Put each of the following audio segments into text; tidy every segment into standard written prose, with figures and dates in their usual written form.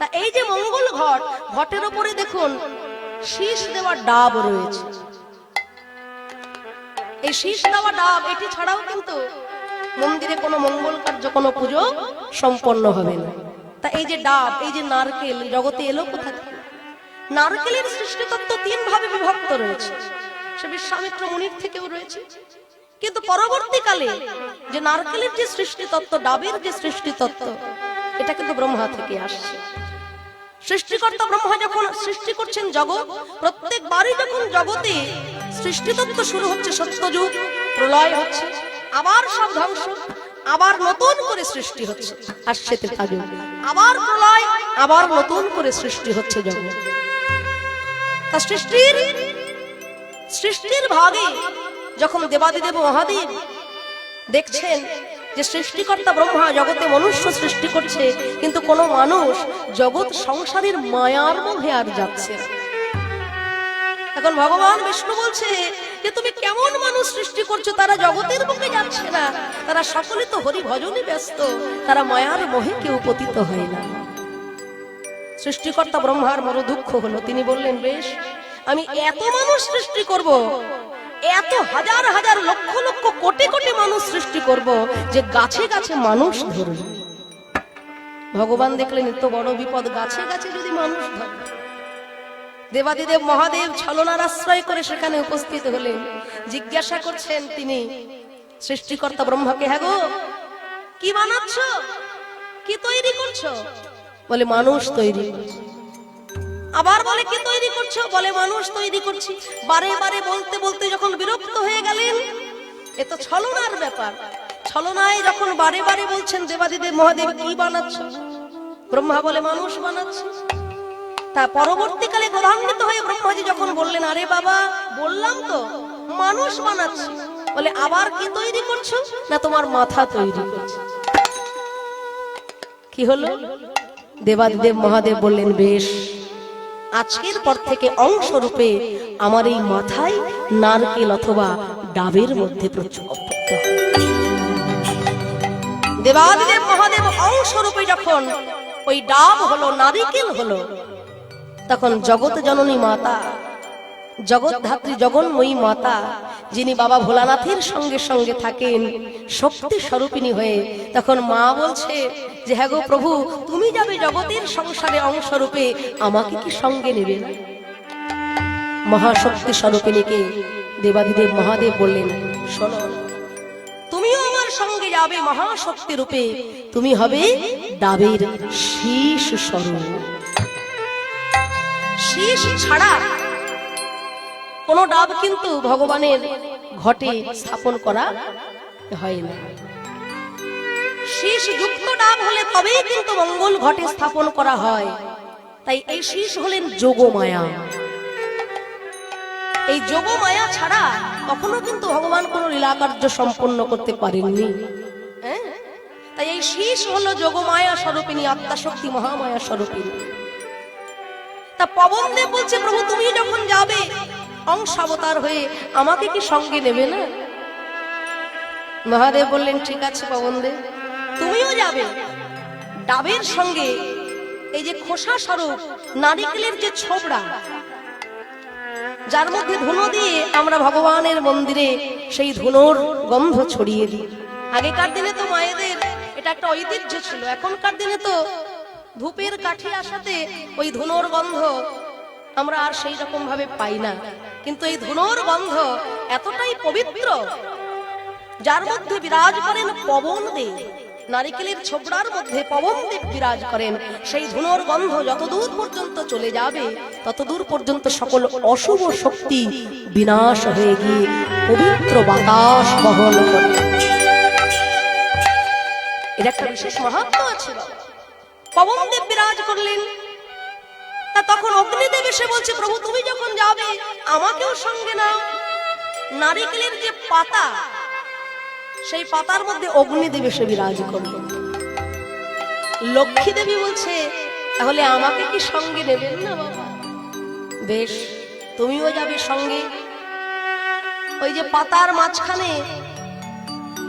তা এই যে মঙ্গল ঘট, ঘটের উপরে দেখুন শীষ দেওয়া ডাব রয়েছে। এই শীষ দেওয়া ডাব এটি ছাড়াও কিন্তু মন্দিরে কোনো মঙ্গল কার্য, কোনো পুজো সম্পন্ন হবে না। তা এই যে ডাব, এই যে নারকেল জগতে এলো কোথা থেকে? নারকেলের সৃষ্টিতত্ত্ব তিন ভাবে বিভক্ত রয়েছে, সে বিশ্বামিত্র মুনির থেকেও রয়েছে। কিন্তু পরবর্তীকালে যে নারকেলের যে সৃষ্টিতত্ত্ব, ডাবের যে সৃষ্টিতত্ত্ব, এটা কিন্তু ব্রহ্মা থেকে আসছে। সৃষ্টিকর্তা ব্রহ্মা যখন সৃষ্টি করছেন জগৎ, প্রত্যেকবারই যখন জগতে সৃষ্টিতত্ত্ব শুরু হচ্ছে, সত্যযুগ, প্রলয় হচ্ছে, আবার সব ধ্বংস, আবার নতুন করে সৃষ্টি হচ্ছে, আসছে ত্রেতাযুগ, আবার প্রলয়, আবার নতুন করে সৃষ্টি হচ্ছে জগৎ। তা সৃষ্টির ভাগে যখন দেবাদিদেব মহাদেব দেখছেন যে সৃষ্টিকর্তা ব্রহ্মা জগতে মনুষ্য সৃষ্টি করছে, কিন্তু কোন মানুষ জগৎ সংসারের মায়ার মধ্যে আর যাচ্ছে না। এখন ভগবান বিষ্ণু বলছে যে তুমি কেমন মানুষ সৃষ্টি করছো, তারা জগতের মুখে যাচ্ছে না, তারা সকলে তো হরি ভজনে ব্যস্ত, তারা মায়ার মোহে কেউ পতিত হয় না। সৃষ্টিকর্তা ব্রহ্মার বড় দুঃখ হলো, তিনি বললেন বেশ, আমি এত মানুষ সৃষ্টি করব, এত হাজার হাজার লক্ষ লক্ষ কোটি কোটি মানুষ সৃষ্টি করব যে গাছে গাছে মানুষ ধরবে। ভগবান দেখলেন এত বড় বিপদ, গাছে গাছে যদি মানুষ ধরে। দেবাদিদেব মহাদেব ছলনার আশ্রয় করে সেখানে উপস্থিত হলেন, জিজ্ঞাসা করছেন তিনি সৃষ্টিকর্তা ব্রহ্মাকে, হ্যাঁ গো কি বানাচ্ছ, কি তৈরি করছো? বলে মানুষ তৈরি করছি। আবার বলে কি তৈরি করছো? বলে মানুষ তৈরি করছি। বারে বারে বলতে বলতে যখন বিরক্ত হয়ে গেলেন, এ তো ছলনার ব্যাপার, ছলনায় যখন বারে বারে বলছেন দেবাদিদেব মহাদেব কি বানাচ্ছ, ব্রহ্মা বলে মানুষ বানাচ্ছি। তা পরবর্তীকালে ক্রোধান্বিত হয়ে ব্রহ্মাজি যখন বললেন, আরে বাবা বললাম তো মানুষ বানাচ্ছি, বলে আবার কি তৈরি করছো? না তোমার মাথা তৈরি করছো। কি হলো? দেবাদিদেব মহাদেব বললেন বেশ, আজকের পর থেকে অংশ রূপে আমার এই মাথায় নারকেল অথবা ডাবের মধ্যে প্রচুরত্ব। দেবাদিদেব মহাদেব অংশ রূপে যখন ওই ডাব হলো, নারিকেল হলো, তখন জগৎ জননী মাতা, জগৎ ধাত্রী জগন্ময়ী মাতা, যিনি বাবা ভোলানাথের সঙ্গে সঙ্গে থাকেন শক্তি স্বরূপিণী হয়ে, তখন মা বলছে যে হ্যাঁ গো প্রভু, তুমি যাবে জগতের সংসারে অংশ রূপে, আমাকে কি সঙ্গে নেবে না? মহাশক্তি স্বরূপিণীকে দেবাদিদেব মহাদেব বললেন, শোনো, তুমিও আমার সঙ্গে যাবে মহাশক্তি রূপে, তুমি হবে ডাবের শীষ স্বরূপ। শীষ ছাড়া কোন ডাব কিন্তু ভগবানের ঘটে স্থাপন করা হয় না। শীষ যুক্ত ডাব হলে তবেই কিন্তু মঙ্গল ঘটে স্থাপন করা হয়। তাই এই শীষ হলেন যোগমায়া। এই যোগমায়া ছাড়া কখনো কিন্তু ভগবান কোন লীলাকার্য সম্পন্ন করতে পারেননি। তাই এই শীষ হলো যোগমায়া স্বরূপিণী, আত্মাশক্তি মহামায়া স্বরূপিণী। তা পবনদেব বলছে, প্রভু তুমি যখন যাবে অংশাবতার হয়ে, আমাকে কি সঙ্গে নেবে না? মহাদেব বললেন ঠিক আছে পবনদেব, তুমিও যাবে ডাবের সঙ্গে। এই যে খোসা স্বরূপ নারিকেলের যে ছোবড়া, যার মধ্যে ধুনো দিয়ে আমরা ভগবানের মন্দিরে সেই ধুনোর গন্ধ ছড়িয়ে দিই। আগেকার দিনে তো মায়েদের এটা একটা ঐতিহ্য ছিল, এখনকার দিনে তো ধূপের কাঠি আসাতে ওই ধুনোর গন্ধ আমরা আর সেই রকম ভাবে পাই না। কিন্তু এই ধুনোর গন্ধ এতটাই পবিত্র, যার মধ্যে বিরাজ করেন পবনদেব, নারিকেলের ছোবড়ার মধ্যে পবনদেব বিরাজ করেন। সেই ধুনোর গন্ধ যতদূর পর্যন্ত চলে যাবে, ততদূর পর্যন্ত সকল অশুভ শক্তি বিনাশ হয়ে গিয়ে পবিত্র বাতাস বহন করে। এর একটা বিশেষ মাহাত্ম্য আছে। পবনদেব বিরাজ করলেন, তা তখন অগ্নিদেব এসে বলছে, প্রভু তুমি যখন যাবে আমাকেও সঙ্গে নাও। নারিকেলের যে পাতা, সেই পাতার মধ্যে অগ্নিদেব এসে বিরাজ করলেন। লক্ষ্মী দেবী বলছে, তাহলে আমাকে কি সঙ্গে নেবেন না বাবা? বেশ, তুমিও যাবে সঙ্গে। ওই যে পাতার মাঝখানে,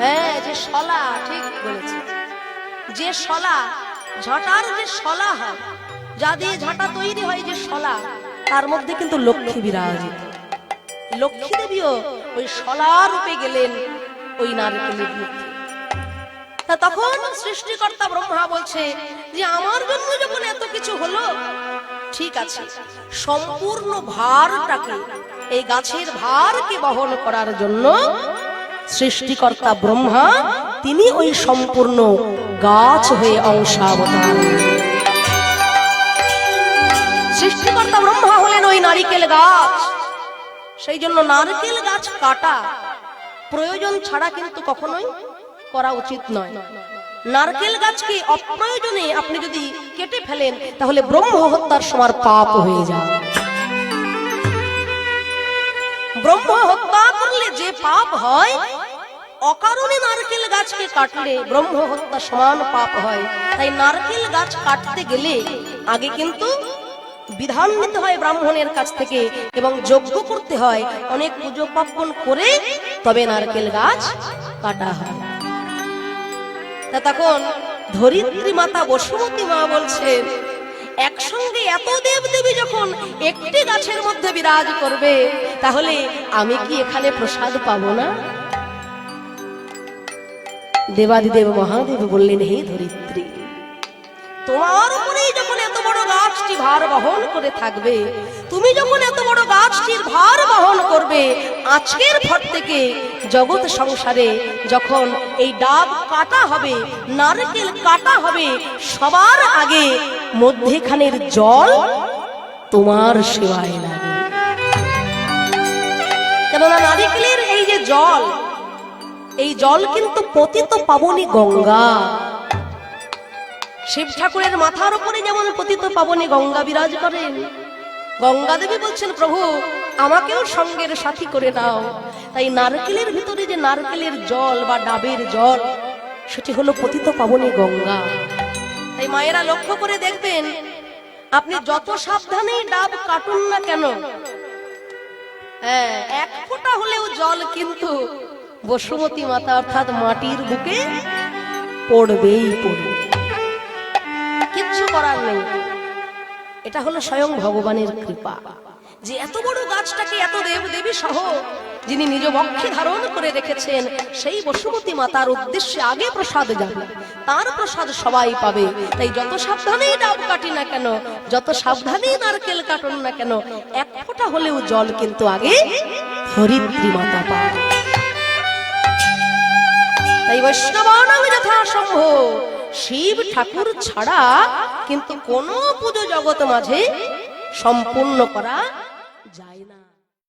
হ্যাঁ যে শলা, ঠিক বলেছে, যে শলা, ঝটার যে শলা হয়, যা দিয়ে ঝাঁটা তৈরি হয় যে শলা, তার মধ্যে কিন্তু লক্ষ্মী বিরাজিত। লক্ষ্মী দেবীও ওই শলা রূপে গেলেন ওই নারকেলের মধ্যে। তা তখন সৃষ্টিকর্তা ব্রহ্মা বলছে যে আমার জন্য যখন এত কিছু হলো, ঠিক আছে, সম্পূর্ণ ভারটাকে, এই গাছের ভারকে বহন করার জন্য সৃষ্টিকর্তা ব্রহ্মা তিনি ওই সম্পূর্ণ গাছ হয়ে অংশাবতার। সৃষ্টিকর্তা ব্রহ্মা হলেন ওই নারকেল গাছ। সেই জন্য নারকেল গাছ কাটা প্রয়োজন ছাড়া কিন্তু কখনোই করা উচিত নয়। নারকেল গাছকে অপ্রয়োজনে আপনি যদি কেটে ফেলেন তাহলে ব্রহ্ম হত্যার সমান পাপ হয়ে যায়। ব্রহ্ম হত্যা করলে যে পাপ হয়, অকারণে নারকেল গাছকে কাটলে ব্রহ্ম হত্যা সমান পাপ হয়। তাই নারকেল গাছ কাটতে গেলে আগে কিন্তু বিধান নিতে হয় ব্রাহ্মণের কাছ থেকে এবং যজ্ঞ করতে হয়, অনেক পুজো পার্বণ করে তবে নারকেল গাছ কাটা হয়। তা তখন ধরিত্রী মাতা বসুমতী মা বলছেন, একসঙ্গে এত দেব দেবী যখন একটি গাছের মধ্যে বিরাজ করবে, তাহলে আমি কি এখানে প্রসাদ পাবো না? দেবাদিদেব মহাদেব বললেন, হে ধরিত্রী, তোমার উপরেই যখন এত বড় গাছটি ভার বহন করে থাকবে, তুমি যখন এত বড় গাছটির ভার বহন করবে, আজকের পর থেকে জগৎ সংসারে যখন এই ডাব কাটা হবে, নারকেল কাটা হবে, সবার আগে মধ্যেখানের জল তোমার সেবায় লাগে। কেননা নারকেলের এই যে জল, এই জল কিন্তু পতিত পাবনী গঙ্গা। শিব ঠাকুরের মাথার উপরে যেমন পতিত পাবনী গঙ্গা বিরাজ করেন, গঙ্গা দেবী বলছেন, প্রভু আমাকেও সঙ্গের সাথী করে নাও। তাই নারকেলের ভিতরে যে নারকেলের জল বা ডাবের জল, সেটি হলো পতিত পাবনী গঙ্গা। তাই মায়েরা লক্ষ্য করে দেখবেন, আপনি যত সাবধানে ডাব কাটুন না কেন, এক ফোঁটা হলেও জল কিন্তু বসুমতী মাতা অর্থাৎ মাটির বুকে পড়বেই পড়বে, কিচ্ছু করার নেই। এটা হলো স্বয়ং ভগবানের কৃপা যে এত বড় গাছটাকে এত দেব দেবী সহ যিনি নিজ বক্ষে ধারণ করে রেখেছেন, সেই বসুমতী মাতার উদ্দেশ্যে আগে প্রসাদ যাবে, তার প্রসাদ সবাই পাবে। তাই যত সাবধানেই ডাব কাটি না কেন, যত সাবধানেই নারকেল কাটুন না কেন, এক ফোঁটা হলেও জল কিন্তু আগে ধরিত্রী মাতা পাবে। তাই বৈষ্ণবানাং যথাসম্ভব শিব ঠাকুর ছাড়া কিন্তু কোনো পুজো জগৎ মাঝে সম্পূর্ণ করা যায় না।